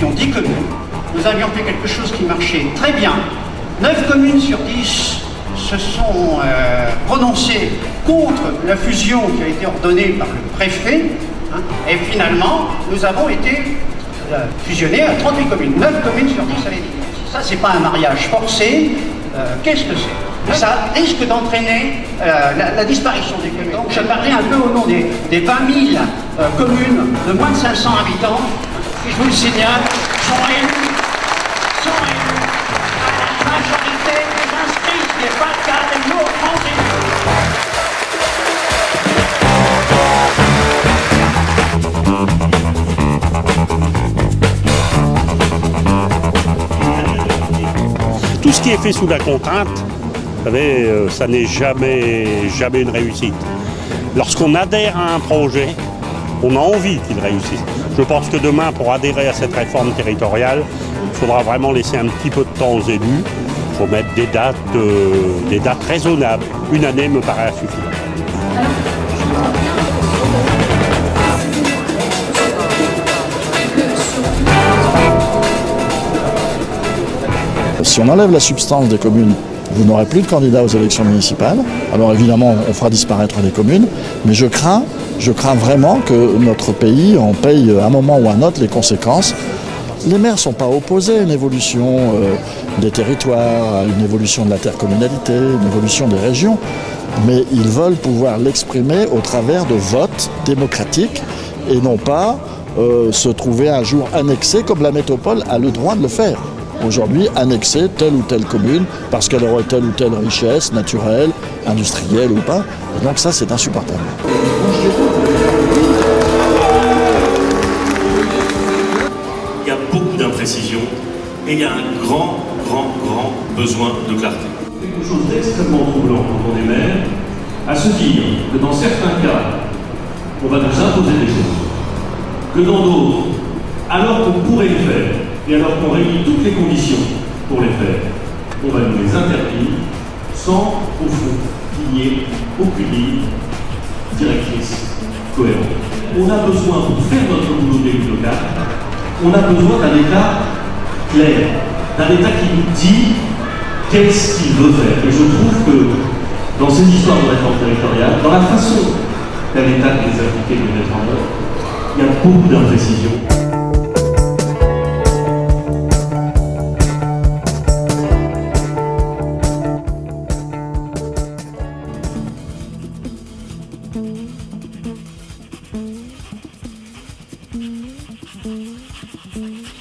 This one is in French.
avions 10 communes. Nous avions fait quelque chose qui marchait très bien. 9 communes sur 10 se sont prononcées contre la fusion qui a été ordonnée par le préfet. Hein, et finalement, nous avons été fusionnés à 38 communes. 9 communes sur 10 avaient dit. Ça, c'est pas un mariage forcé. Qu'est-ce que c'est? Ça risque d'entraîner la disparition des communes. Donc, je parlais un peu au nom des 20 000 communes de moins de 500 habitants, qui, je vous le signale, sont élus à la majorité des inscrits, ce qui n'est pas le cas des grands élus. Tout ce qui est fait sous la contrainte, vous savez, ça n'est jamais une réussite. Lorsqu'on adhère à un projet, on a envie qu'il réussisse. Je pense que demain, pour adhérer à cette réforme territoriale, il faudra vraiment laisser un petit peu de temps aux élus. Il faut mettre des dates raisonnables. Une année me paraît suffisant. Si on enlève la substance des communes, vous n'aurez plus de candidats aux élections municipales. Alors évidemment, on fera disparaître les communes, mais je crains vraiment que notre pays en paye à un moment ou à un autre les conséquences. Les maires ne sont pas opposés à une évolution des territoires, à une évolution de l'intercommunalité, une évolution des régions, mais ils veulent pouvoir l'exprimer au travers de votes démocratiques et non pas se trouver un jour annexé comme la métropole a le droit de le faire. Aujourd'hui, annexer telle ou telle commune parce qu'elle aurait telle ou telle richesse naturelle, industrielle ou pas. Et donc ça, c'est insupportable. Il y a beaucoup d'imprécisions et il y a un grand besoin de clarté. Quelque chose d'extrêmement troublant quand on est maire, à se dire que dans certains cas, on va nous imposer des choses, que dans d'autres, alors qu'on pourrait le faire, et alors qu'on réunit toutes les conditions pour les faire, on va nous les interdire sans, au fond, qu'il n'y ait aucune ligne directrice cohérente. On a besoin, pour faire notre boulot d'élu local, on a besoin d'un État clair, d'un État qui nous dit qu'est-ce qu'il veut faire. Et je trouve que dans ces histoires de réforme territoriale, dans la façon qu'a l'État de les appliquer et de les mettre en œuvre, il y a beaucoup d'imprécisions. Mm-hmm.